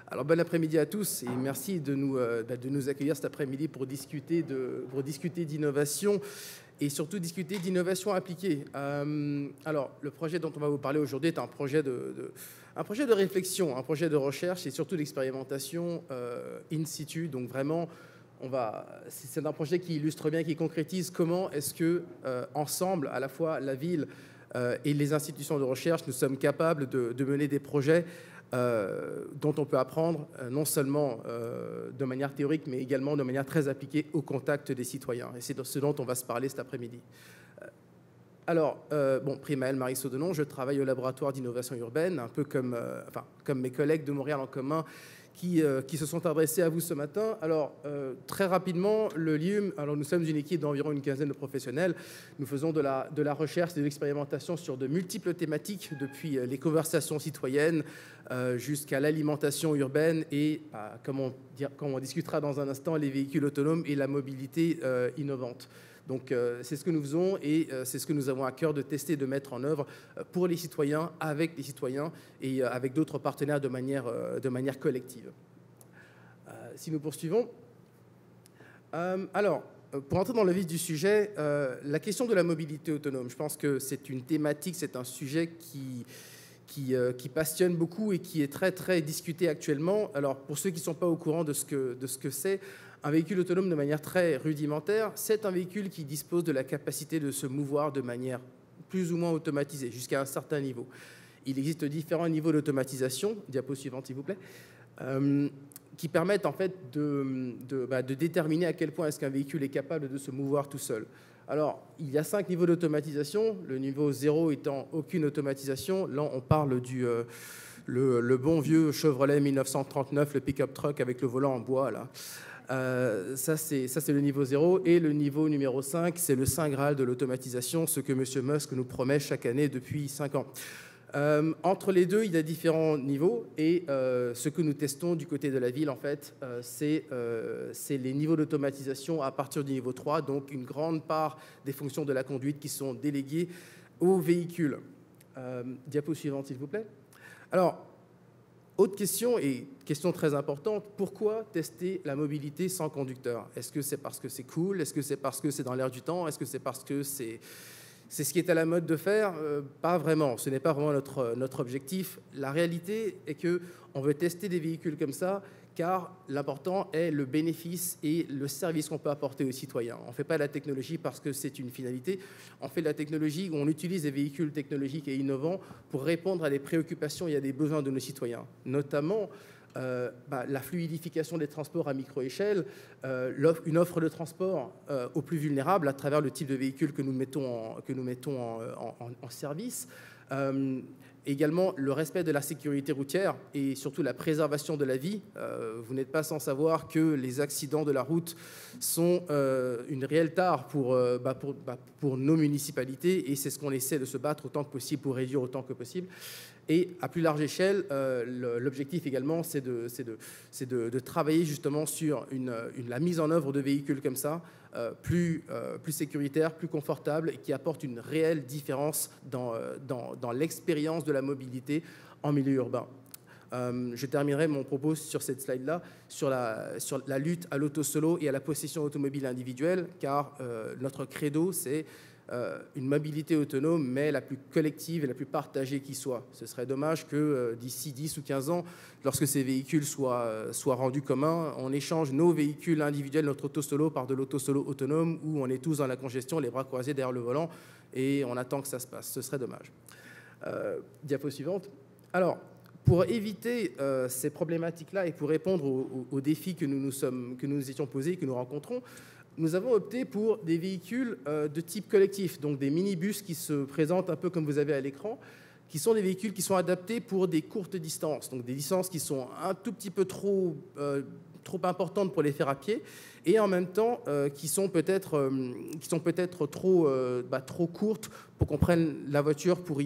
Alors, bon après-midi à tous et merci de nous accueillir cet après-midi pour discuter d'innovation et surtout discuter d'innovation appliquée. Alors, le projet dont on va vous parler aujourd'hui est un projet de réflexion, un projet de recherche et surtout d'expérimentation in situ. Donc vraiment, c'est un projet qui illustre bien, qui concrétise comment est-ce que, ensemble, à la fois la ville et les institutions de recherche, nous sommes capables de mener des projets dont on peut apprendre non seulement de manière théorique, mais également de manière très appliquée au contact des citoyens. Et c'est de ce dont on va se parler cet après-midi. Alors, Primaël Marie-Saudenon, je travaille au laboratoire d'innovation urbaine, un peu comme mes collègues de Montréal en commun qui se sont adressés à vous ce matin. Alors, très rapidement, le LIUM, alors nous sommes une équipe d'environ une quinzaine de professionnels. Nous faisons de la recherche et de l'expérimentation sur de multiples thématiques, depuis les conversations citoyennes jusqu'à l'alimentation urbaine et, comme on discutera dans un instant, les véhicules autonomes et la mobilité innovante. Donc, c'est ce que nous faisons et c'est ce que nous avons à cœur de tester, de mettre en œuvre pour les citoyens, avec les citoyens et avec d'autres partenaires de manière collective. Si nous poursuivons. Alors, pour entrer dans le vif du sujet, la question de la mobilité autonome, je pense que c'est une thématique, c'est un sujet qui passionne beaucoup et qui est très, très discuté actuellement. Alors, pour ceux qui ne sont pas au courant de ce que c'est, un véhicule autonome de manière très rudimentaire, c'est un véhicule qui dispose de la capacité de se mouvoir de manière plus ou moins automatisée, jusqu'à un certain niveau. Il existe différents niveaux d'automatisation, diapo suivante s'il vous plaît, qui permettent en fait de déterminer à quel point est-ce qu'un véhicule est capable de se mouvoir tout seul. Alors, il y a 5 niveaux d'automatisation, le niveau 0 étant aucune automatisation. Là, on parle le bon vieux Chevrolet 1939, le pick-up truck avec le volant en bois, là. Ça, c'est le niveau 0. Et le niveau numéro 5, c'est le Saint Graal de l'automatisation, ce que M. Musk nous promet chaque année depuis 5 ans. Entre les deux, il y a différents niveaux. Et ce que nous testons du côté de la ville, en fait, c'est les niveaux d'automatisation à partir du niveau 3. Donc, une grande part des fonctions de la conduite qui sont déléguées aux véhicules. Diapo suivante, s'il vous plaît. Alors, autre question, et question très importante, pourquoi tester la mobilité sans conducteur? Est-ce que c'est parce que c'est cool? Est-ce que c'est parce que c'est dans l'air du temps? Est-ce que c'est parce que c'est ce qui est à la mode de faire? Pas vraiment, ce n'est pas vraiment notre objectif. La réalité est qu'on veut tester des véhicules comme ça, car l'important est le bénéfice et le service qu'on peut apporter aux citoyens. On ne fait pas de la technologie parce que c'est une finalité, on fait de la technologie où on utilise des véhicules technologiques et innovants pour répondre à des préoccupations et à des besoins de nos citoyens, notamment la fluidification des transports à micro-échelle, une offre de transport aux plus vulnérables à travers le type de véhicule que nous mettons en service. Également, le respect de la sécurité routière et surtout la préservation de la vie. Vous n'êtes pas sans savoir que les accidents de la route sont une réelle tare pour nos municipalités et c'est ce qu'on essaie de se battre autant que possible pour réduire autant que possible. Et à plus large échelle, l'objectif également, c'est de travailler justement sur la mise en œuvre de véhicules comme ça, plus sécuritaires, plus confortables et qui apportent une réelle différence dans l'expérience de la mobilité en milieu urbain. Je terminerai mon propos sur cette slide-là, sur la lutte à l'auto-solo et à la possession automobile individuelle, car notre credo, c'est une mobilité autonome, mais la plus collective et la plus partagée qui soit. Ce serait dommage que d'ici 10 ou 15 ans, lorsque ces véhicules soient rendus communs, on échange nos véhicules individuels, notre auto-solo, par de l'auto-solo autonome, où on est tous dans la congestion, les bras croisés derrière le volant, et on attend que ça se passe. Ce serait dommage. Diapo suivante. Alors, pour éviter ces problématiques-là et pour répondre aux défis que nous étions posés, que nous rencontrons, nous avons opté pour des véhicules de type collectif, donc des minibus qui se présentent un peu comme vous avez à l'écran, qui sont des véhicules qui sont adaptés pour des courtes distances, donc des distances qui sont un tout petit peu trop importantes pour les faire à pied, et en même temps qui sont peut-être trop courtes pour qu'on prenne la voiture pour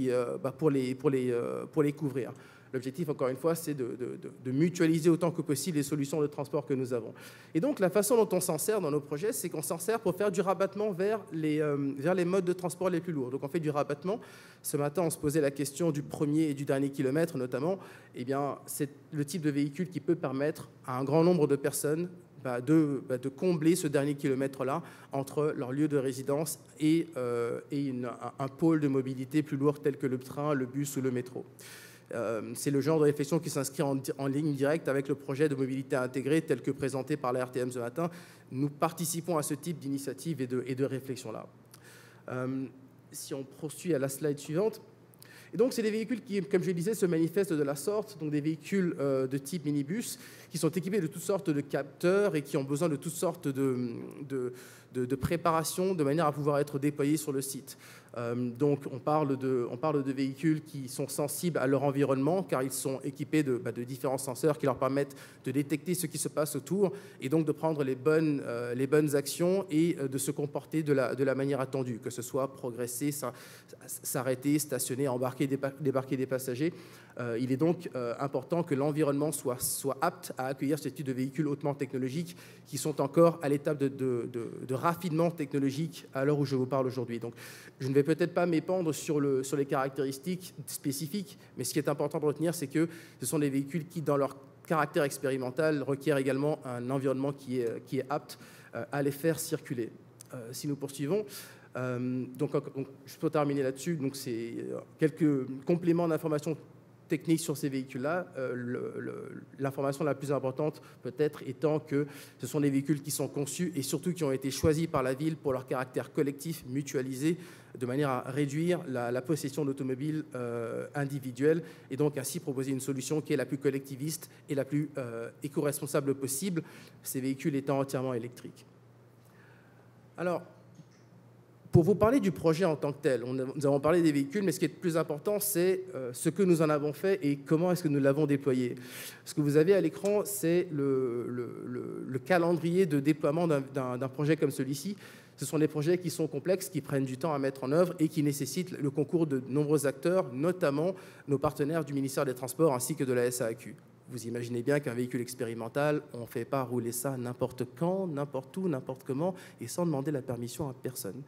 les couvrir. L'objectif, encore une fois, c'est de mutualiser autant que possible les solutions de transport que nous avons. Et donc, la façon dont on s'en sert dans nos projets, c'est qu'on s'en sert pour faire du rabattement vers les modes de transport les plus lourds. Donc, on fait du rabattement. Ce matin, on se posait la question du premier et du dernier kilomètre, notamment. Eh bien, c'est le type de véhicule qui peut permettre à un grand nombre de personnes de combler ce dernier kilomètre-là entre leur lieu de résidence et un pôle de mobilité plus lourd tel que le train, le bus ou le métro. C'est le genre de réflexion qui s'inscrit en ligne directe avec le projet de mobilité intégrée tel que présenté par la RTM ce matin. Nous participons à ce type d'initiative et de réflexion-là. Si on poursuit à la slide suivante. Et donc, c'est des véhicules qui, comme je le disais, se manifestent de la sorte, donc des véhicules de type minibus qui sont équipés de toutes sortes de capteurs et qui ont besoin de toutes sortes de préparation de manière à pouvoir être déployés sur le site. Donc, on parle de véhicules qui sont sensibles à leur environnement car ils sont équipés de différents senseurs qui leur permettent de détecter ce qui se passe autour et donc de prendre les bonnes actions et de se comporter de la manière attendue, que ce soit progresser, s'arrêter, stationner, embarquer, débarquer des passagers. Il est donc important que l'environnement soit apte à accueillir ce type de véhicules hautement technologiques qui sont encore à l'étape de raffinement technologique à l'heure où je vous parle aujourd'hui. Donc, je ne vais peut-être pas m'épandre sur les caractéristiques spécifiques, mais ce qui est important de retenir, c'est que ce sont des véhicules qui, dans leur caractère expérimental, requièrent également un environnement qui est apte à les faire circuler. Si nous poursuivons, donc, je peux terminer là-dessus. Donc, c'est quelques compléments d'informations techniques sur ces véhicules-là. L'information la plus importante peut-être étant que ce sont des véhicules qui sont conçus et surtout qui ont été choisis par la ville pour leur caractère collectif, mutualisé, de manière à réduire la possession d'automobiles individuelles et donc ainsi proposer une solution qui est la plus collectiviste et la plus éco-responsable possible, ces véhicules étant entièrement électriques. Alors, pour vous parler du projet en tant que tel, nous avons parlé des véhicules, mais ce qui est le plus important, c'est ce que nous en avons fait et comment est-ce que nous l'avons déployé. Ce que vous avez à l'écran, c'est le calendrier de déploiement d'un projet comme celui-ci. Ce sont des projets qui sont complexes, qui prennent du temps à mettre en œuvre et qui nécessitent le concours de nombreux acteurs, notamment nos partenaires du ministère des Transports ainsi que de la SAAQ. Vous imaginez bien qu'un véhicule expérimental, on ne fait pas rouler ça n'importe quand, n'importe où, n'importe comment, et sans demander la permission à personne.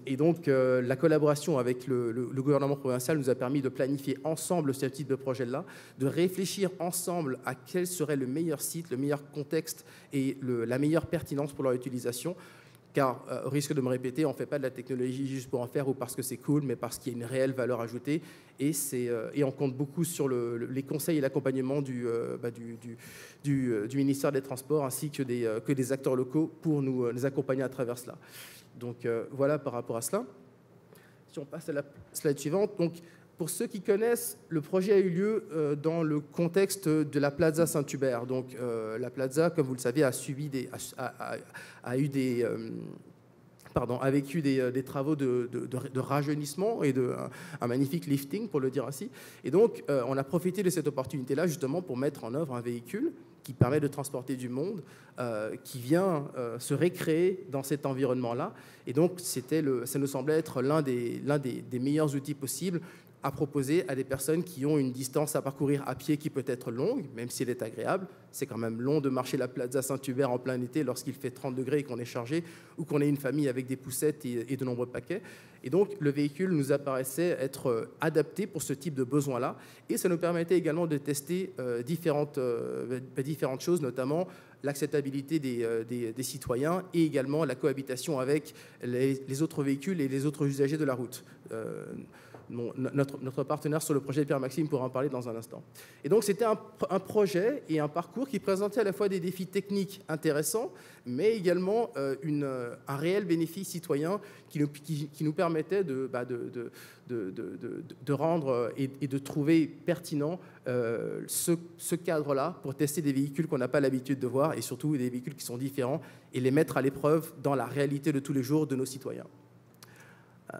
Et donc, la collaboration avec le gouvernement provincial nous a permis de planifier ensemble ce type de projet-là, de réfléchir ensemble à quel serait le meilleur site, le meilleur contexte et la meilleure pertinence pour leur utilisation. Car, au risque de me répéter, on ne fait pas de la technologie juste pour en faire ou parce que c'est cool, mais parce qu'il y a une réelle valeur ajoutée. Et on compte beaucoup sur les conseils et l'accompagnement du ministère des Transports ainsi que des acteurs locaux pour nous accompagner à travers cela. Donc, voilà par rapport à cela. Si on passe à la slide suivante. Donc, pour ceux qui connaissent, le projet a eu lieu dans le contexte de la Plaza Saint-Hubert. Donc, la Plaza, comme vous le savez, a vécu des travaux de rajeunissement et un magnifique lifting, pour le dire ainsi. Et donc, on a profité de cette opportunité-là, justement, pour mettre en œuvre un véhicule qui permet de transporter du monde, qui vient se récréer dans cet environnement-là. Et donc, ça nous semblait être l'un des meilleurs outils possibles à proposer à des personnes qui ont une distance à parcourir à pied qui peut être longue, même si elle est agréable. C'est quand même long de marcher la Plaza Saint-Hubert en plein été lorsqu'il fait 30 degrés et qu'on est chargé, ou qu'on est une famille avec des poussettes et de nombreux paquets. Et donc, le véhicule nous apparaissait être adapté pour ce type de besoin-là. Et ça nous permettait également de tester différentes choses, notamment l'acceptabilité des citoyens et également la cohabitation avec les autres véhicules et les autres usagers de la route. Notre partenaire sur le projet, Pierre-Maxime, pourra en parler dans un instant. Et donc, c'était un projet et un parcours qui présentait à la fois des défis techniques intéressants, mais également un réel bénéfice citoyen qui nous permettait de rendre et de trouver pertinent ce cadre-là pour tester des véhicules qu'on n'a pas l'habitude de voir et surtout des véhicules qui sont différents et les mettre à l'épreuve dans la réalité de tous les jours de nos citoyens.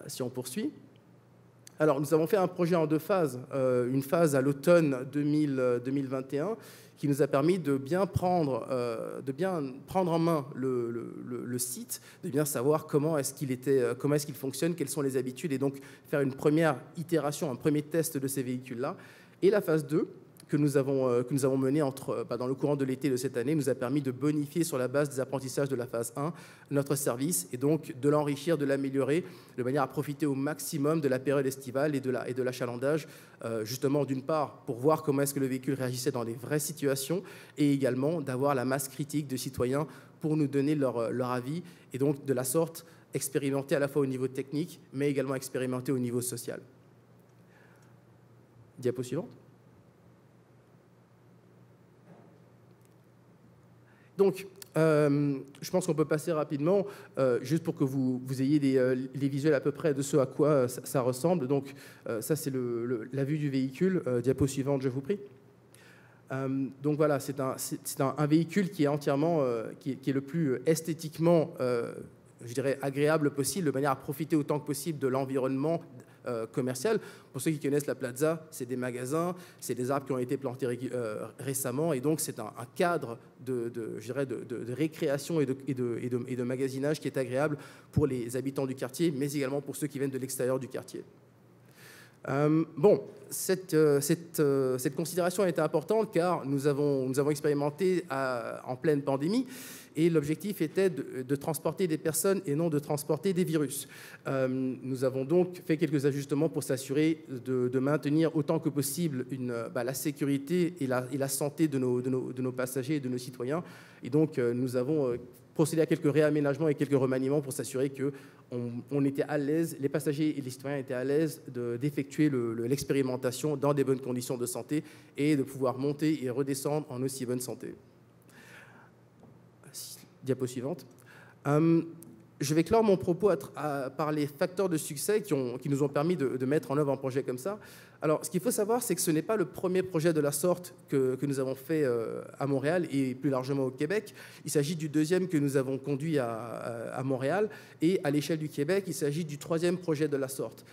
Si on poursuit. Alors, nous avons fait un projet en deux phases. Une phase à l'automne 2021 qui nous a permis de bien prendre en main le site, de bien savoir comment est-ce qu'il fonctionne, quelles sont les habitudes, et donc faire une première itération, un premier test de ces véhicules-là. Et la phase 2, que nous avons menée dans le courant de l'été de cette année, nous a permis de bonifier sur la base des apprentissages de la phase 1 notre service et donc de l'enrichir, de l'améliorer, de manière à profiter au maximum de la période estivale et de l'achalandage, justement d'une part pour voir comment est-ce que le véhicule réagissait dans les vraies situations et également d'avoir la masse critique de citoyens pour nous donner leur avis et donc de la sorte expérimenter à la fois au niveau technique mais également expérimenter au niveau social. Diapo suivante. Donc, je pense qu'on peut passer rapidement, juste pour que vous ayez les visuels à peu près de ce à quoi ça ressemble. Donc, ça, c'est la vue du véhicule. Diapo suivante, je vous prie. Donc voilà, c'est un véhicule qui est entièrement, qui est le plus esthétiquement, je dirais, agréable possible, de manière à profiter autant que possible de l'environnement commercial. Pour ceux qui connaissent la plaza, c'est des magasins, c'est des arbres qui ont été plantés récemment, et donc c'est un cadre de récréation et de magasinage qui est agréable pour les habitants du quartier, mais également pour ceux qui viennent de l'extérieur du quartier. Bon, cette considération a été importante car nous avons expérimenté en pleine pandémie et l'objectif était de transporter des personnes et non de transporter des virus. Nous avons donc fait quelques ajustements pour s'assurer de maintenir autant que possible la sécurité et la santé de nos passagers et de nos citoyens. Et donc, nous avons procédé à quelques réaménagements et quelques remaniements pour s'assurer qu'on était à l'aise, les passagers et les citoyens étaient à l'aise d'effectuer l'expérimentation dans des bonnes conditions de santé et de pouvoir monter et redescendre en aussi bonne santé. Diapo suivante. Je vais clore mon propos par les facteurs de succès qui nous ont permis de mettre en œuvre un projet comme ça. Alors, ce qu'il faut savoir, c'est que ce n'est pas le premier projet de la sorte que nous avons fait à Montréal et plus largement au Québec. Il s'agit du deuxième que nous avons conduit à Montréal et à l'échelle du Québec, il s'agit du troisième projet de la sorte.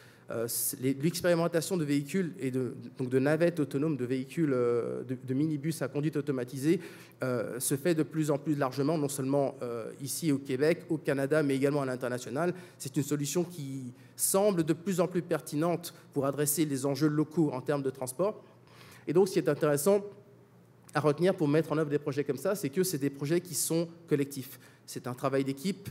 L'expérimentation de véhicules et donc de navettes autonomes, de véhicules, de minibus à conduite automatisée se fait de plus en plus largement, non seulement ici au Québec, au Canada, mais également à l'international. C'est une solution qui semble de plus en plus pertinente pour adresser les enjeux locaux en termes de transport. Et donc, ce qui est intéressant à retenir pour mettre en œuvre des projets comme ça, c'est que c'est des projets qui sont collectifs. C'est un travail d'équipe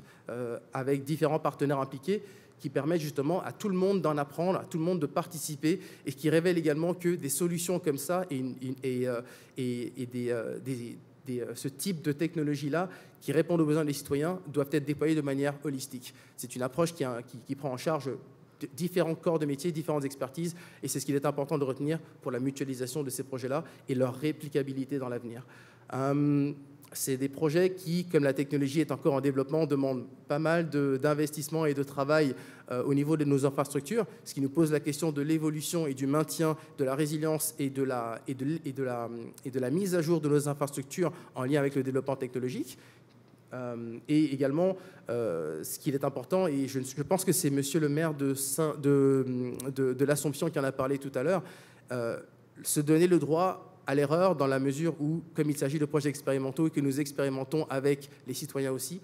avec différents partenaires impliqués qui permet justement à tout le monde d'en apprendre, à tout le monde de participer et qui révèle également que des solutions comme ça ce type de technologie-là qui répondent aux besoins des citoyens doivent être déployées de manière holistique. C'est une approche qui prend en charge différents corps de métier, différentes expertises et c'est ce qu'il est important de retenir pour la mutualisation de ces projets-là et leur réplicabilité dans l'avenir. C'est des projets qui, comme la technologie est encore en développement, demandent pas mal d'investissement et de travail au niveau de nos infrastructures, ce qui nous pose la question de l'évolution et du maintien de la résilience et de la mise à jour de nos infrastructures en lien avec le développement technologique. Et également, ce qui est important, et je pense que c'est monsieur le maire de l'Assomption qui en a parlé tout à l'heure, se donner le droit à l'erreur dans la mesure où, comme il s'agit de projets expérimentaux et que nous expérimentons avec les citoyens aussi,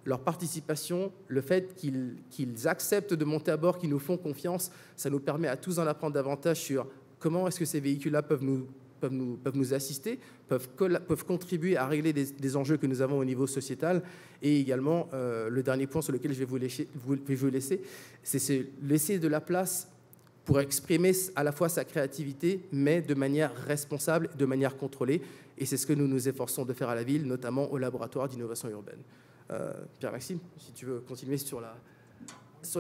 leur participation, le fait qu'ils acceptent de monter à bord, qu'ils nous font confiance, ça nous permet à tous d'en apprendre davantage sur comment est-ce que ces véhicules-là peuvent nous assister, peuvent contribuer à régler des enjeux que nous avons au niveau sociétal. Et également, le dernier point sur lequel je vais vous laisser, c'est laisser de la place pour exprimer à la fois sa créativité, mais de manière responsable, de manière contrôlée. Et c'est ce que nous nous efforçons de faire à la ville, notamment au laboratoire d'innovation urbaine. Pierre-Maxime, si tu veux continuer sur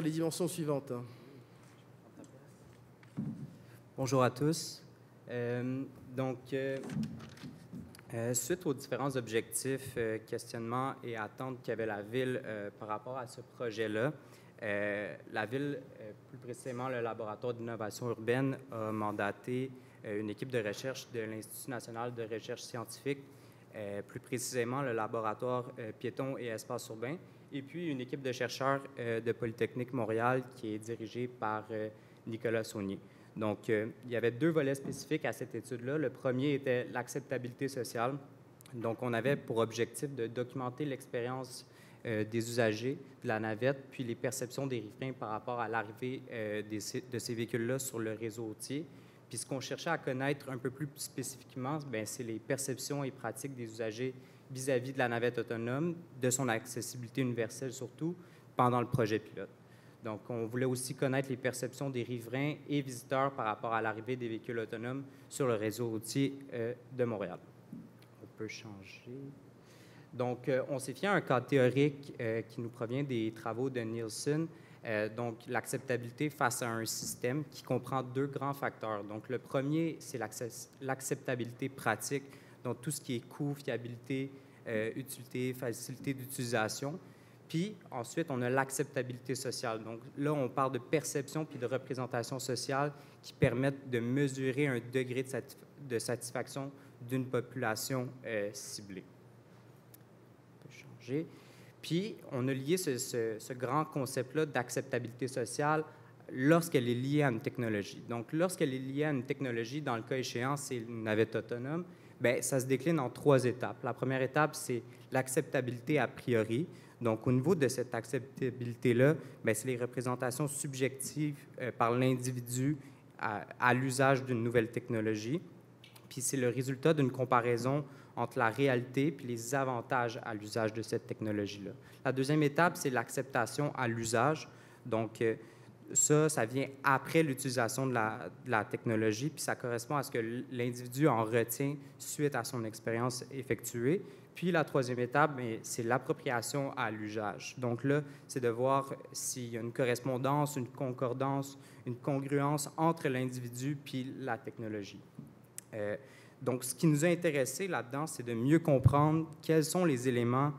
les dimensions suivantes. Bonjour à tous. Suite aux différents objectifs, questionnements et attentes qu'avait la Ville par rapport à ce projet-là, la Ville, plus précisément le laboratoire d'innovation urbaine, a mandaté une équipe de recherche de l'Institut national de recherche scientifique, plus précisément le laboratoire piéton et espace urbain, et puis une équipe de chercheurs de Polytechnique Montréal qui est dirigée par Nicolas Saunier. Donc, il y avait deux volets spécifiques à cette étude-là. Le premier était l'acceptabilité sociale. Donc, on avait pour objectif de documenter l'expérience des usagers de la navette, puis les perceptions des riverains par rapport à l'arrivée de ces véhicules-là sur le réseau routier, Puis ce qu'on cherchait à connaître un peu plus spécifiquement, c'est les perceptions et pratiques des usagers vis-à-vis de la navette autonome, de son accessibilité universelle surtout, pendant le projet pilote. Donc, on voulait aussi connaître les perceptions des riverains et visiteurs par rapport à l'arrivée des véhicules autonomes sur le réseau routier de Montréal. On peut changer. Donc, on s'est fié à un cadre théorique qui nous provient des travaux de Nielsen. Donc, l'acceptabilité face à un système qui comprend deux grands facteurs. Donc, le premier, c'est l'acceptabilité pratique, donc tout ce qui est coût, fiabilité, utilité, facilité d'utilisation. Puis, ensuite, on a l'acceptabilité sociale. Donc, là, on parle de perception puis de représentation sociale qui permettent de mesurer un degré de satisfaction d'une population ciblée. On peut changer. Puis, on a lié ce grand concept-là d'acceptabilité sociale lorsqu'elle est liée à une technologie. Donc, lorsqu'elle est liée à une technologie, dans le cas échéant, c'est une navette autonome, bien, ça se décline en 3 étapes. La première étape, c'est l'acceptabilité a priori. Donc, au niveau de cette acceptabilité-là, bien, c'est les représentations subjectives par l'individu à l'usage d'une nouvelle technologie. Puis, c'est le résultat d'une comparaison entre la réalité et les avantages à l'usage de cette technologie-là. La deuxième étape, c'est l'acceptation à l'usage. Donc, ça vient après l'utilisation de la technologie, puis ça correspond à ce que l'individu en retient suite à son expérience effectuée. Puis la troisième étape, c'est l'appropriation à l'usage. Donc là, c'est de voir s'il y a une correspondance, une concordance, une congruence entre l'individu puis la technologie. Donc, ce qui nous a intéressé là-dedans, c'est de mieux comprendre quels sont les éléments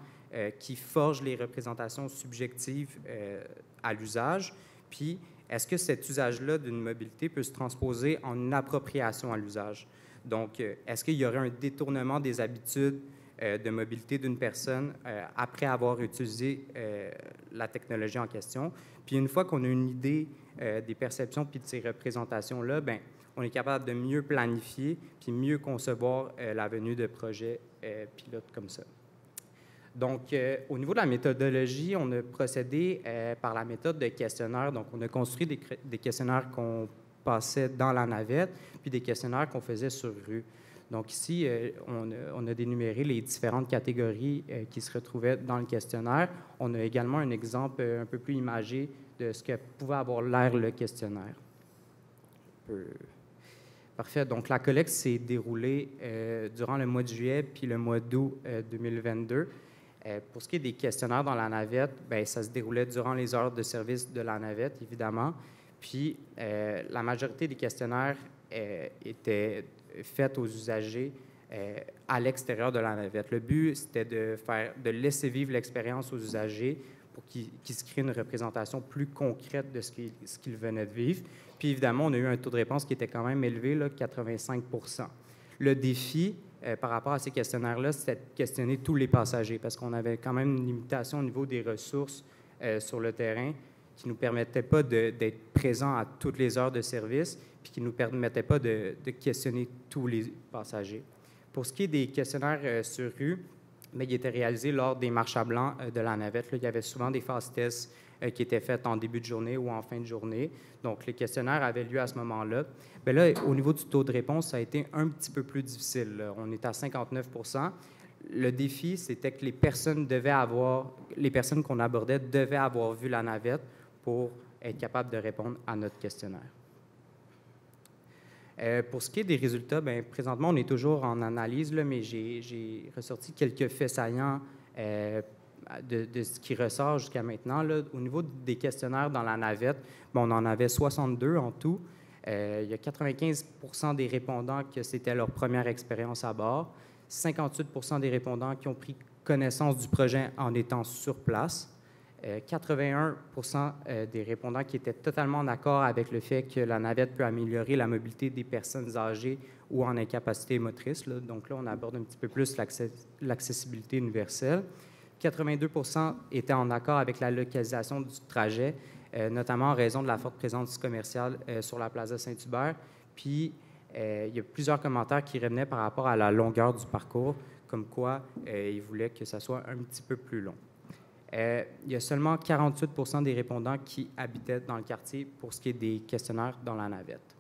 qui forgent les représentations subjectives à l'usage, puis est-ce que cet usage-là d'une mobilité peut se transposer en une appropriation à l'usage? Donc, est-ce qu'il y aurait un détournement des habitudes de mobilité d'une personne après avoir utilisé la technologie en question? Puis une fois qu'on a une idée des perceptions puis de ces représentations-là, bien, on est capable de mieux planifier puis mieux concevoir la venue de projets pilotes comme ça. Donc, au niveau de la méthodologie, on a procédé par la méthode de questionnaire. Donc, on a construit des questionnaires qu'on passait dans la navette, puis des questionnaires qu'on faisait sur rue. Donc, ici, on a dénuméré les différentes catégories qui se retrouvaient dans le questionnaire. On a également un exemple un peu plus imagé de ce que pouvait avoir l'air le questionnaire. Parfait. Donc, la collecte s'est déroulée durant le mois de juillet puis le mois d'août 2022. Pour ce qui est des questionnaires dans la navette, bien, ça se déroulait durant les heures de service de la navette, évidemment. Puis, la majorité des questionnaires étaient faits aux usagers à l'extérieur de la navette. Le but, c'était de laisser vivre l'expérience aux usagers pour qu'ils se créent une représentation plus concrète de ce qu'ils venaient de vivre. Puis, évidemment, on a eu un taux de réponse qui était quand même élevé, là, 85 %. Le défi, par rapport à ces questionnaires-là, c'était de questionner tous les passagers parce qu'on avait quand même une limitation au niveau des ressources sur le terrain qui ne nous permettait pas d'être présents à toutes les heures de service puis qui ne nous permettait pas de questionner tous les passagers. Pour ce qui est des questionnaires sur rue, bien, ils étaient réalisés lors des marches à blanc de la navette. Là, il y avait souvent des phases tests qui étaient faites en début de journée ou en fin de journée. Donc, les questionnaires avaient lieu à ce moment-là. Bien là, au niveau du taux de réponse, ça a été un petit peu plus difficile. Là. On est à 59 %. Le défi, c'était que les personnes qu'on abordait devaient avoir vu la navette pour être capables de répondre à notre questionnaire. Pour ce qui est des résultats, bien, présentement, on est toujours en analyse, là, mais j'ai ressorti quelques faits saillants de ce qui ressort jusqu'à maintenant. Là. Au niveau des questionnaires dans la navette, bien, on en avait 62 en tout. Il y a 95 % des répondants que c'était leur première expérience à bord, 58 % des répondants qui ont pris connaissance du projet en étant sur place, 81 % des répondants qui étaient totalement en accord avec le fait que la navette peut améliorer la mobilité des personnes âgées ou en incapacité motrice. Là. Donc là, on aborde un petit peu plus l'accessibilité universelle. 82 % étaient en accord avec la localisation du trajet, notamment en raison de la forte présence commerciale sur la Plaza Saint-Hubert. Puis, il y a plusieurs commentaires qui revenaient par rapport à la longueur du parcours, comme quoi ils voulaient que ça soit un petit peu plus long. Il y a seulement 48 % des répondants qui habitaient dans le quartier pour ce qui est des questionnaires dans la navette.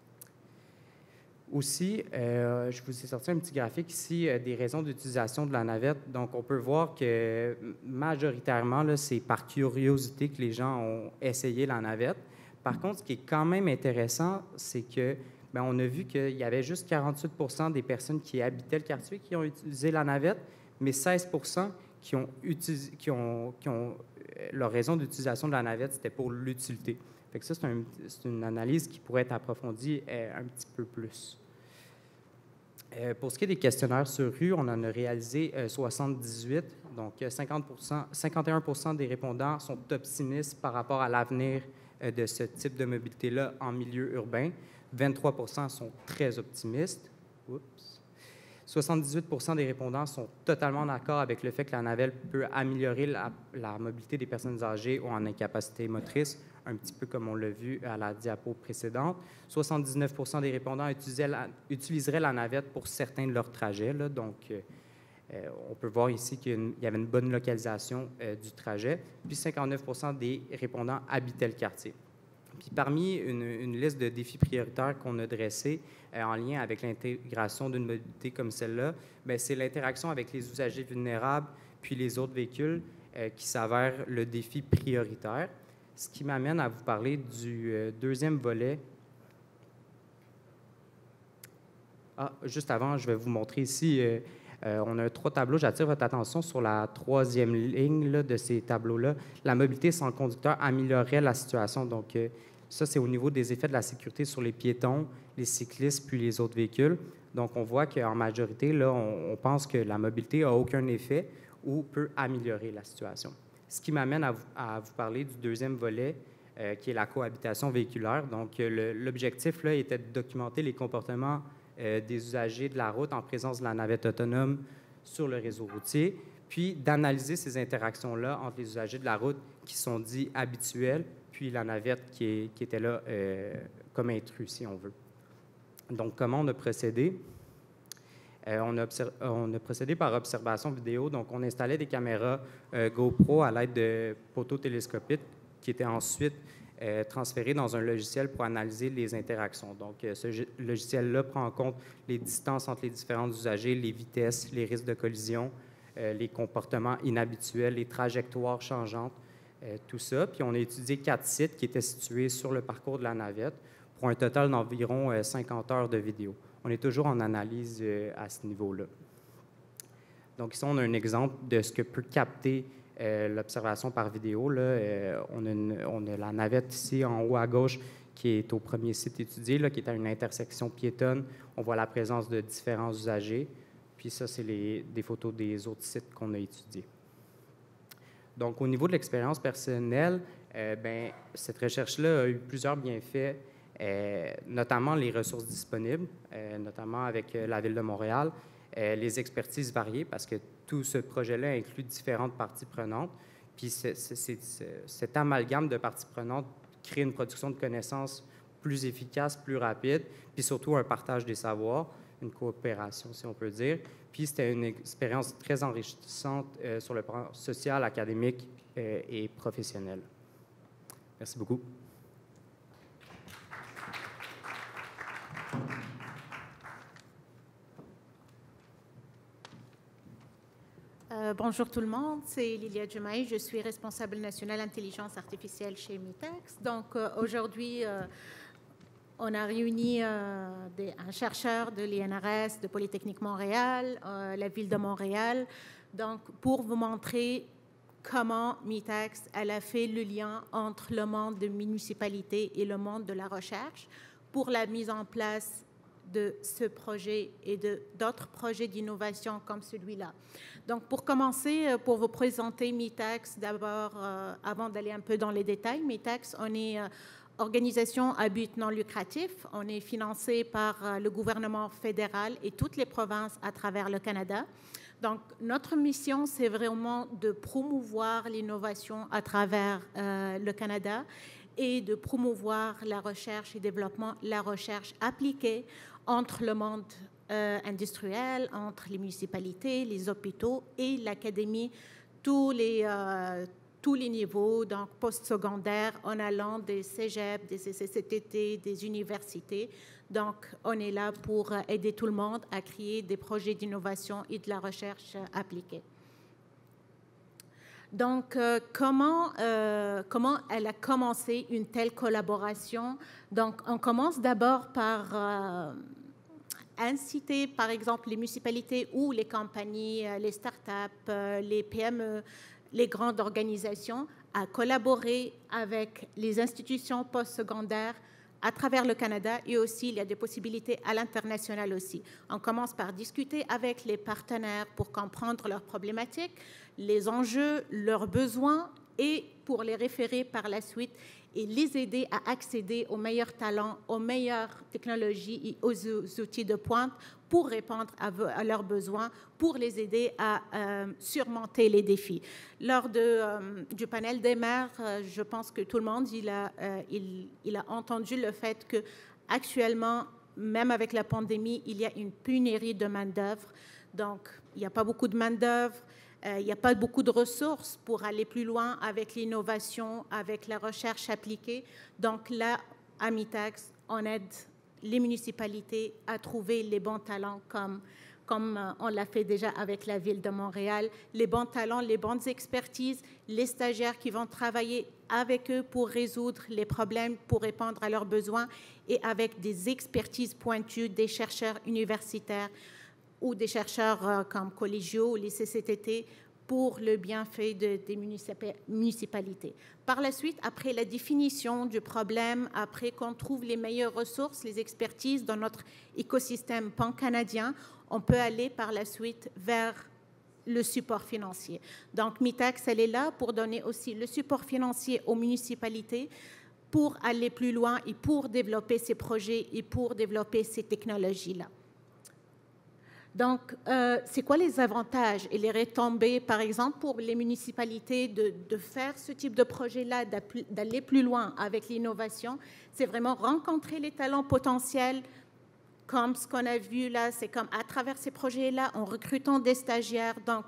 Aussi, je vous ai sorti un petit graphique ici des raisons d'utilisation de la navette. Donc, on peut voir que majoritairement, c'est par curiosité que les gens ont essayé la navette. Par contre, ce qui est quand même intéressant, c'est que bien, on a vu qu'il y avait juste 48 des personnes qui habitaient le quartier qui ont utilisé la navette, mais 16 leur raison d'utilisation de la navette, c'était pour l'utilité. Fait que ça, c'est une analyse qui pourrait être approfondie un petit peu plus. Pour ce qui est des questionnaires sur rue, on en a réalisé 78. Donc, 51 des répondants sont optimistes par rapport à l'avenir de ce type de mobilité-là en milieu urbain. 23 sont très optimistes. Oups. 78 des répondants sont totalement d'accord avec le fait que la navette peut améliorer la mobilité des personnes âgées ou en incapacité motrice, un petit peu comme on l'a vu à la diapo précédente. 79 des répondants utiliseraient la navette pour certains de leurs trajets. Là. Donc, on peut voir ici qu'il y avait une bonne localisation du trajet. Puis 59 des répondants habitaient le quartier. Puis parmi une liste de défis prioritaires qu'on a dressés en lien avec l'intégration d'une mobilité comme celle-là, c'est l'interaction avec les usagers vulnérables puis les autres véhicules qui s'avère le défi prioritaire. Ce qui m'amène à vous parler du deuxième volet. Juste avant, je vais vous montrer ici, on a 3 tableaux. J'attire votre attention sur la 3e ligne là, de ces tableaux-là. La mobilité sans conducteur améliorerait la situation. Donc, ça, c'est au niveau des effets de la sécurité sur les piétons, les cyclistes, puis les autres véhicules. Donc, on voit qu'en majorité, là, on pense que la mobilité n'a aucun effet ou peut améliorer la situation. Ce qui m'amène à vous parler du deuxième volet, qui est la cohabitation véhiculaire. Donc, l'objectif là, était de documenter les comportements des usagers de la route en présence de la navette autonome sur le réseau routier, puis d'analyser ces interactions-là entre les usagers de la route qui sont dits habituels, puis la navette qui était là comme intrus, si on veut. Donc, comment on a procédé? On a procédé par observation vidéo. Donc, on installait des caméras GoPro à l'aide de poteaux télescopiques qui étaient ensuite transférés dans un logiciel pour analyser les interactions. Donc, ce logiciel-là prend en compte les distances entre les différents usagers, les vitesses, les risques de collision, les comportements inhabituels, les trajectoires changeantes, tout ça. Puis, on a étudié 4 sites qui étaient situés sur le parcours de la navette pour un total d'environ 50 heures de vidéo. On est toujours en analyse à ce niveau-là. Donc, ici, on a un exemple de ce que peut capter l'observation par vidéo. Là. On a la navette ici en haut à gauche qui est au premier site étudié, là, qui est à une intersection piétonne. On voit la présence de différents usagers. Puis ça, c'est des photos des autres sites qu'on a étudiés. Donc, au niveau de l'expérience personnelle, cette recherche-là a eu plusieurs bienfaits, notamment les ressources disponibles, notamment avec la Ville de Montréal, les expertises variées, parce que tout ce projet-là inclut différentes parties prenantes. Puis cet amalgame de parties prenantes crée une production de connaissances plus efficace, plus rapide, puis surtout un partage des savoirs, une coopération, si on peut dire. Puis c'était une expérience très enrichissante sur le plan social, académique et professionnel. Merci beaucoup. Bonjour tout le monde, c'est Lilia Djemaï, je suis responsable nationale intelligence artificielle chez Mitex. Donc aujourd'hui, on a réuni un chercheur de l'INRS, de Polytechnique Montréal, la Ville de Montréal, donc pour vous montrer comment Mitex elle a fait le lien entre le monde de municipalité et le monde de la recherche pour la mise en place de ce projet et d'autres projets d'innovation comme celui-là. Donc, pour commencer, pour vous présenter Mitex, d'abord, avant d'aller un peu dans les détails, Mitex, on est organisation à but non lucratif. On est financé par le gouvernement fédéral et toutes les provinces à travers le Canada. Donc, notre mission, c'est vraiment de promouvoir l'innovation à travers le Canada et de promouvoir la recherche et développement, la recherche appliquée entre le monde industriel, entre les municipalités, les hôpitaux et l'académie, tous les tous les niveaux, donc postsecondaire, en allant des cégeps, des CCCTT, des universités. Donc, on est là pour aider tout le monde à créer des projets d'innovation et de la recherche appliquée. Donc, comment elle a commencé une telle collaboration? Donc, on commence d'abord par inciter, par exemple, les municipalités ou les compagnies, les startups, les PME, les grandes organisations à collaborer avec les institutions postsecondaires à travers le Canada, et aussi il y a des possibilités à l'international aussi. On commence par discuter avec les partenaires pour comprendre leurs problématiques, les enjeux, leurs besoins, et pour les référer par la suite et les aider à accéder aux meilleurs talents, aux meilleures technologies et aux outils de pointe pour répondre à leurs besoins, pour les aider à surmonter les défis. Lors du panel des maires, je pense que tout le monde il a entendu le fait qu'actuellement, même avec la pandémie, il y a une pénurie de main-d'œuvre. Donc, il n'y a pas beaucoup de main-d'œuvre. Il n'y a pas beaucoup de ressources pour aller plus loin avec l'innovation, avec la recherche appliquée. Donc là, à Mitacs, on aide les municipalités à trouver les bons talents comme on l'a fait déjà avec la Ville de Montréal, les bons talents, les bonnes expertises, les stagiaires qui vont travailler avec eux pour résoudre les problèmes, pour répondre à leurs besoins, et avec des expertises pointues des chercheurs universitaires ou des chercheurs comme collégiaux ou les CCTT pour le bienfait des municipalités. Par la suite, après la définition du problème, après qu'on trouve les meilleures ressources, les expertises dans notre écosystème pan-canadien, on peut aller par la suite vers le support financier. Donc, Mitacs, elle est là pour donner aussi le support financier aux municipalités pour aller plus loin et pour développer ces projets et pour développer ces technologies-là. Donc, c'est quoi les avantages et les retombées, par exemple, pour les municipalités de faire ce type de projet-là, d'aller plus loin avec l'innovation? C'est vraiment rencontrer les talents potentiels, comme ce qu'on a vu là, c'est comme à travers ces projets-là, en recrutant des stagiaires. Donc,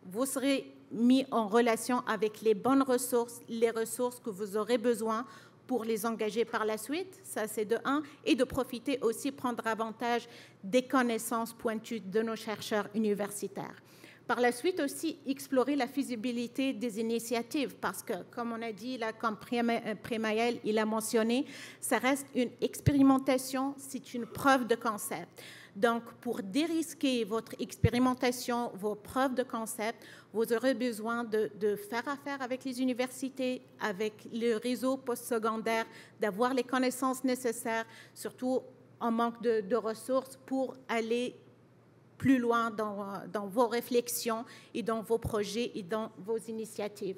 vous serez mis en relation avec les bonnes ressources, les ressources que vous aurez besoin pour les engager par la suite, ça c'est de un, et de profiter aussi, prendre avantage des connaissances pointues de nos chercheurs universitaires. Par la suite aussi, explorer la faisabilité des initiatives, parce que, comme on a dit, là, comme Prémaël, il a mentionné, ça reste une expérimentation, c'est une preuve de concept. Donc, pour dérisquer votre expérimentation, vos preuves de concept, vous aurez besoin de faire affaire avec les universités, avec le réseau postsecondaire, d'avoir les connaissances nécessaires, surtout en manque de ressources, pour aller plus loin dans vos réflexions et dans vos projets et dans vos initiatives.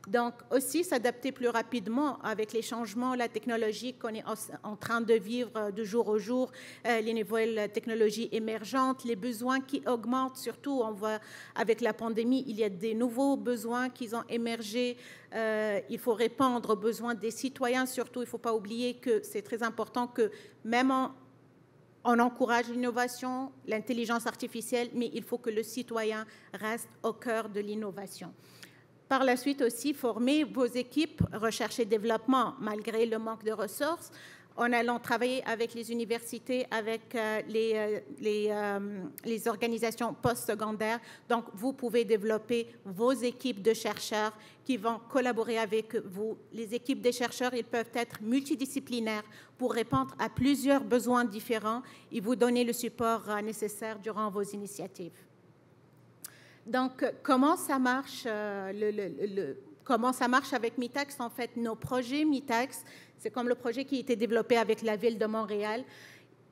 Donc, aussi s'adapter plus rapidement avec les changements, la technologie qu'on est en train de vivre de jour au jour, les nouvelles technologies émergentes, les besoins qui augmentent, surtout, on voit avec la pandémie, il y a des nouveaux besoins qui ont émergé. Il faut répondre aux besoins des citoyens, surtout, il ne faut pas oublier que c'est très important que même on encourage l'innovation, l'intelligence artificielle, mais il faut que le citoyen reste au cœur de l'innovation. Par la suite aussi, former vos équipes recherche et développement, malgré le manque de ressources, en allant travailler avec les universités, avec les organisations postsecondaires. Donc, vous pouvez développer vos équipes de chercheurs qui vont collaborer avec vous. Les équipes des chercheurs, ils peuvent être multidisciplinaires pour répondre à plusieurs besoins différents et vous donner le support nécessaire durant vos initiatives. Donc, comment ça marche, comment ça marche avec Mitacs? En fait, nos projets Mitacs, c'est comme le projet qui a été développé avec la Ville de Montréal.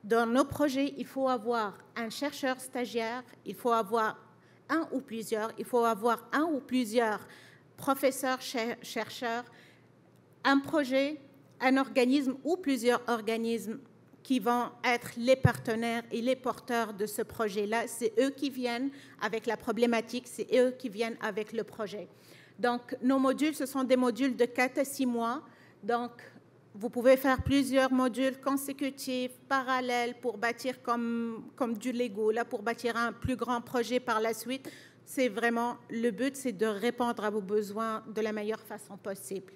Dans nos projets, il faut avoir un chercheur stagiaire, il faut avoir un ou plusieurs professeurs chercheurs, un projet, un organisme ou plusieurs organismes qui vont être les partenaires et les porteurs de ce projet-là. C'est eux qui viennent avec la problématique, c'est eux qui viennent avec le projet. Donc, nos modules, ce sont des modules de 4 à 6 mois. Donc, vous pouvez faire plusieurs modules consécutifs, parallèles, pour bâtir comme du Lego, là, pour bâtir un plus grand projet par la suite. c'est vraiment, le but, c'est de répondre à vos besoins de la meilleure façon possible.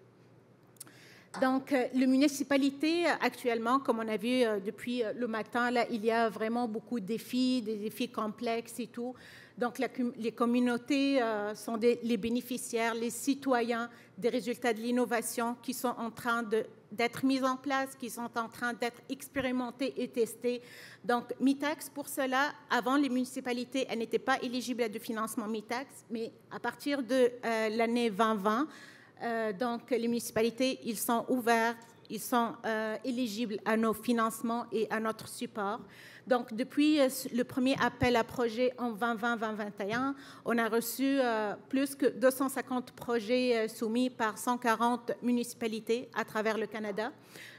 Donc, les municipalités, actuellement, comme on a vu depuis le matin, là, il y a vraiment beaucoup de défis, des défis complexes et tout. Donc, les communautés sont les bénéficiaires, les citoyens des résultats de l'innovation qui sont en train d'être mis en place, qui sont en train d'être expérimentés et testés. Donc, MITAX, pour cela, avant, les municipalités, elles n'étaient pas éligibles à du financement MITAX, mais à partir de l'année 2020, donc, les municipalités, ils sont ouverts, ils sont éligibles à nos financements et à notre support. Donc, depuis le premier appel à projet en 2020-2021, on a reçu plus que 250 projets soumis par 140 municipalités à travers le Canada.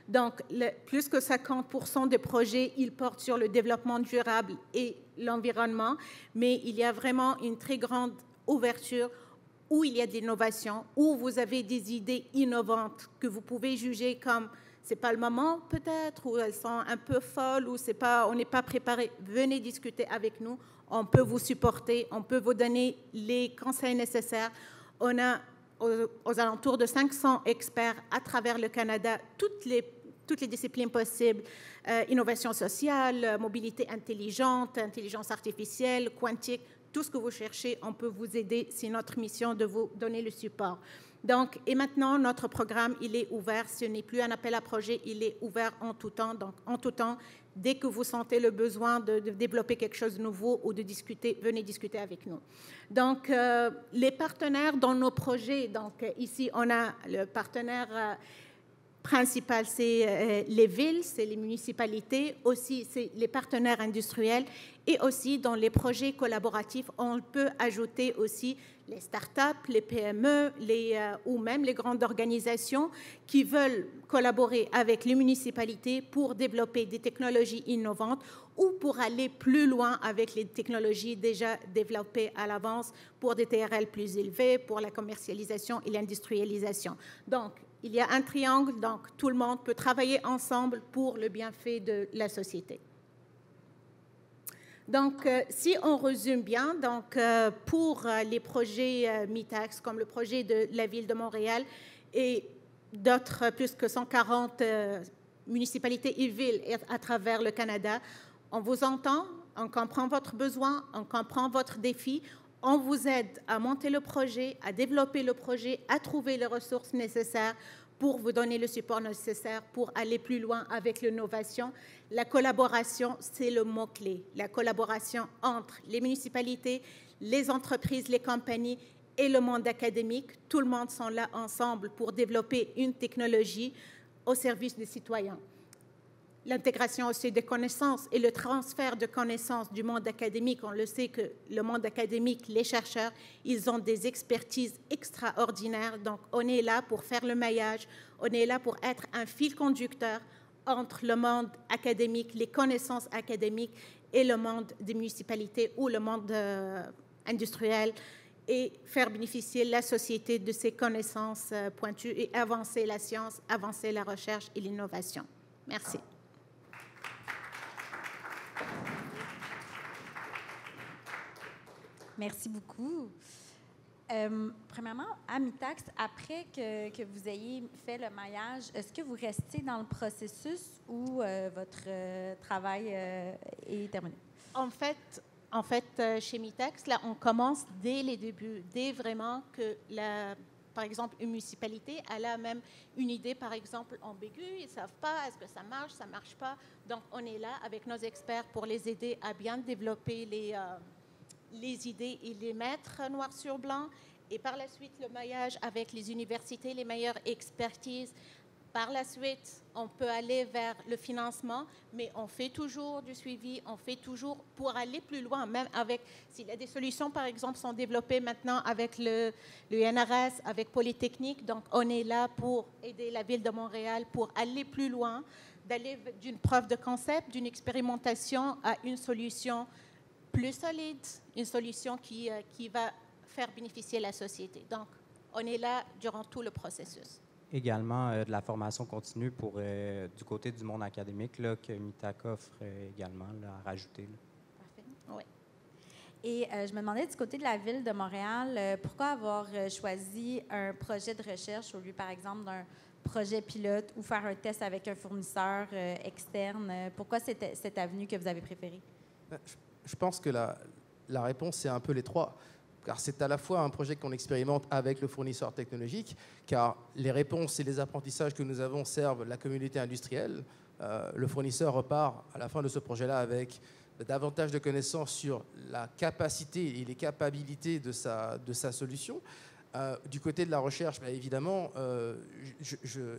Donc, plus que 50% des projets, ils portent sur le développement durable et l'environnement, mais il y a vraiment une très grande ouverture où il y a de l'innovation, où vous avez des idées innovantes que vous pouvez juger comme c'est pas le moment peut-être, ou elles sont un peu folles, ou c'est pas, on n'est pas préparé. Venez discuter avec nous, on peut vous supporter, on peut vous donner les conseils nécessaires. On a aux alentours de 500 experts à travers le Canada, toutes les disciplines possibles, innovation sociale, mobilité intelligente, intelligence artificielle, quantique, tout ce que vous cherchez, on peut vous aider. C'est notre mission de vous donner le support. Donc, et maintenant, notre programme, il est ouvert. Ce n'est plus un appel à projet, il est ouvert en tout temps. Donc, en tout temps, dès que vous sentez le besoin de développer quelque chose de nouveau ou de discuter, venez discuter avec nous. Donc, les partenaires dans nos projets, donc ici, on a le partenaire principal, c'est les villes, c'est les municipalités, aussi c'est les partenaires industriels et aussi dans les projets collaboratifs, on peut ajouter aussi les startups, les PME ou même les grandes organisations qui veulent collaborer avec les municipalités pour développer des technologies innovantes ou pour aller plus loin avec les technologies déjà développées à l'avance pour des TRL plus élevés, pour la commercialisation et l'industrialisation. Donc, il y a un triangle, donc tout le monde peut travailler ensemble pour le bienfait de la société. Donc, si on résume bien, donc, pour les projets MITAX, comme le projet de la Ville de Montréal et d'autres, plus que 140 municipalités et villes à travers le Canada, on vous entend, on comprend votre besoin, on comprend votre défi, on vous aide à monter le projet, à développer le projet, à trouver les ressources nécessaires pour vous donner le support nécessaire pour aller plus loin avec l'innovation. La collaboration, c'est le mot-clé. La collaboration entre les municipalités, les entreprises, les compagnies et le monde académique. Tout le monde sont là ensemble pour développer une technologie au service des citoyens. L'intégration aussi des connaissances et le transfert de connaissances du monde académique. On le sait que le monde académique, les chercheurs, ils ont des expertises extraordinaires. Donc, on est là pour faire le maillage, on est là pour être un fil conducteur entre le monde académique, les connaissances académiques et le monde des municipalités ou le monde industriel et faire bénéficier la société de ces connaissances pointues et avancer la science, avancer la recherche et l'innovation. Merci. Merci beaucoup. Premièrement, à MITAX, après que vous ayez fait le maillage, est-ce que vous restez dans le processus ou votre travail est terminé? En fait, chez MITAX, là, on commence dès les débuts, dès vraiment que par exemple, une municipalité, elle a même une idée, par exemple, ambiguë, ils ne savent pas, est-ce que ça ne marche pas. Donc, on est là avec nos experts pour les aider à bien développer les idées et les mettre noir sur blanc. Et par la suite, le maillage avec les universités, les meilleures expertises. Par la suite, on peut aller vers le financement, mais on fait toujours du suivi, on fait toujours pour aller plus loin, même avec, s'il y a des solutions, par exemple, sont développées maintenant avec le NRS, avec Polytechnique, donc on est là pour aider la Ville de Montréal pour aller plus loin, d'aller d'une preuve de concept, d'une expérimentation à une solution plus solide, une solution qui va faire bénéficier la société. Donc, on est là durant tout le processus. Également de la formation continue pour du côté du monde académique là, que MITAC offre également là, à rajouter. Là. Parfait. Oui. Et je me demandais du côté de la Ville de Montréal, pourquoi avoir choisi un projet de recherche au lieu, par exemple, d'un projet pilote ou faire un test avec un fournisseur externe? Pourquoi cette avenue que vous avez préférée? Je pense que la réponse, c'est un peu les trois. Car c'est à la fois un projet qu'on expérimente avec le fournisseur technologique, car les réponses et les apprentissages que nous avons servent la communauté industrielle. Le fournisseur repart à la fin de ce projet-là avec davantage de connaissances sur la capacité et les capacités de sa solution. Du côté de la recherche, bien évidemment,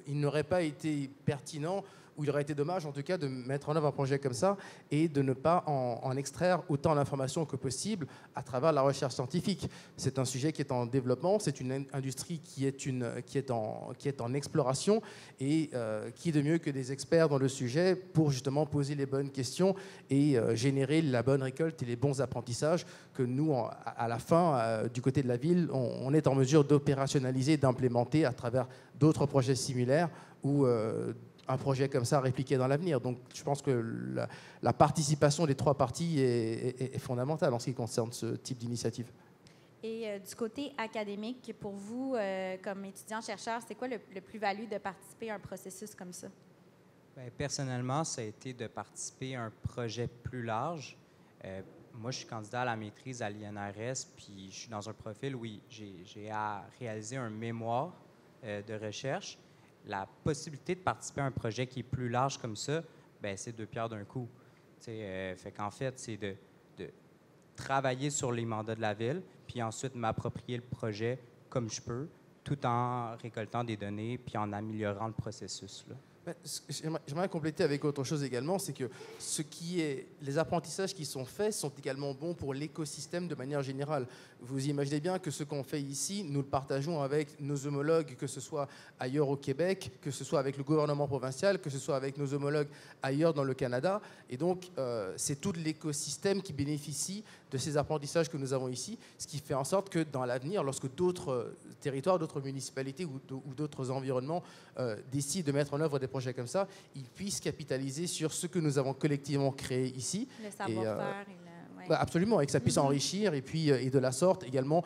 il n'aurait pas été pertinent, ou il aurait été dommage en tout cas de mettre en œuvre un projet comme ça et de ne pas en extraire autant d'informations que possible à travers la recherche scientifique. C'est un sujet qui est en développement, c'est une industrie qui est en exploration et qui de mieux que des experts dans le sujet pour justement poser les bonnes questions et générer la bonne récolte et les bons apprentissages que nous, à la fin, du côté de la ville, on est en mesure d'opérationnaliser, d'implémenter à travers d'autres projets similaires ou un projet comme ça répliqué dans l'avenir. Donc je pense que la participation des trois parties est fondamentale en ce qui concerne ce type d'initiative. Et du côté académique, pour vous, comme étudiant-chercheur, c'est quoi le plus-value de participer à un processus comme ça? Bien, personnellement, ça a été de participer à un projet plus large. Moi, je suis candidat à la maîtrise à l'INRS, puis je suis dans un profil où j'ai à réaliser un mémoire de recherche. La possibilité de participer à un projet qui est plus large comme ça, bien, c'est deux pierres d'un coup. Fait qu'en fait, c'est de travailler sur les mandats de la ville, puis ensuite m'approprier le projet comme je peux, tout en récoltant des données, puis en améliorant le processus, là. J'aimerais compléter avec autre chose également, c'est que les apprentissages qui sont faits sont également bons pour l'écosystème de manière générale. Vous imaginez bien que ce qu'on fait ici, nous le partageons avec nos homologues, que ce soit ailleurs au Québec, que ce soit avec le gouvernement provincial, que ce soit avec nos homologues ailleurs dans le Canada. Et donc, c'est tout l'écosystème qui bénéficie de ces apprentissages que nous avons ici, ce qui fait en sorte que dans l'avenir, lorsque d'autres territoires, d'autres municipalités ou d'autres environnements décident de mettre en œuvre des projets comme ça, ils puissent capitaliser sur ce que nous avons collectivement créé ici. Le savoir-faire. Absolument, et que ça puisse enrichir et puis et de la sorte également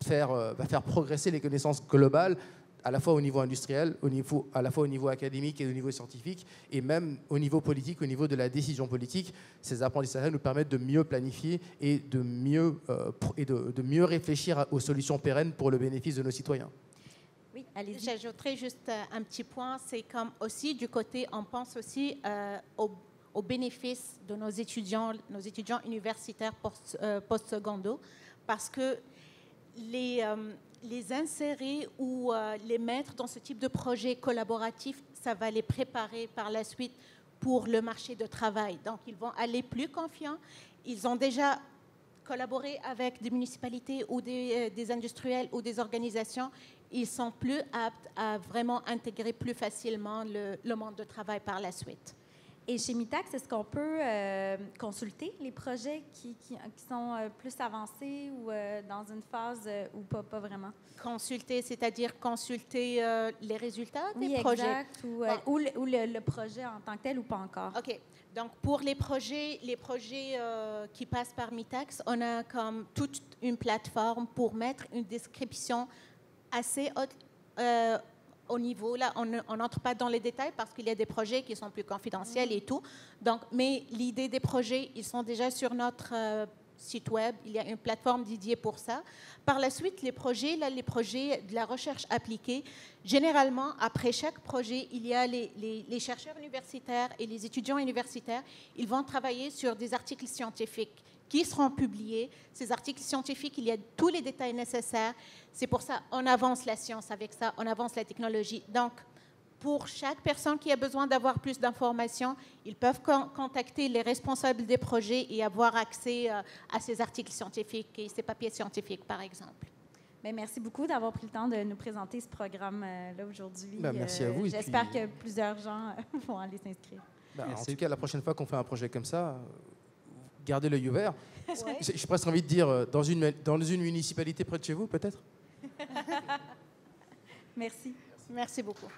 faire progresser les connaissances globales à la fois au niveau industriel, à la fois au niveau académique et au niveau scientifique, et même au niveau politique, au niveau de la décision politique. Ces apprentissages nous permettent de mieux planifier et de mieux réfléchir aux solutions pérennes pour le bénéfice de nos citoyens. Oui, allez-y. J'ajouterais juste un petit point, c'est comme aussi du côté, on pense aussi aux bénéfices de nos étudiants universitaires post-secondaires, parce que les insérer ou les mettre dans ce type de projet collaboratif, ça va les préparer par la suite pour le marché de travail. Donc, ils vont aller plus confiants. Ils ont déjà collaboré avec des municipalités ou des industriels ou des organisations. Ils sont plus aptes à vraiment intégrer plus facilement le monde de travail par la suite. Et chez Mitacs, est-ce qu'on peut consulter les projets qui sont plus avancés ou dans une phase ou pas vraiment? Consulter, c'est-à-dire consulter les résultats des projets? Exact. Ou le projet en tant que tel ou pas encore? OK. Donc, pour les projets qui passent par Mitacs, on a comme toute une plateforme pour mettre une description assez haute au niveau. Là, on n'entre pas dans les détails parce qu'il y a des projets qui sont plus confidentiels et tout. Donc, mais l'idée des projets, ils sont déjà sur notre site web. Il y a une plateforme dédiée pour ça. Par la suite, les projets de la recherche appliquée, généralement, après chaque projet, il y a les chercheurs universitaires et les étudiants universitaires. Ils vont travailler sur des articles scientifiques qui seront publiés. Ces articles scientifiques, il y a tous les détails nécessaires. C'est pour ça qu'on avance la science avec ça, on avance la technologie. Donc, pour chaque personne qui a besoin d'avoir plus d'informations, ils peuvent contacter les responsables des projets et avoir accès à ces articles scientifiques et ces papiers scientifiques, par exemple. Bien, merci beaucoup d'avoir pris le temps de nous présenter ce programme-là aujourd'hui. Merci à vous. J'espère que plusieurs gens vont aller s'inscrire. En tout cas, la prochaine fois qu'on fait un projet comme ça, gardez l'œil ouvert. Ouais. J'ai presque envie de dire dans une municipalité près de chez vous, peut-être. Merci. Merci beaucoup.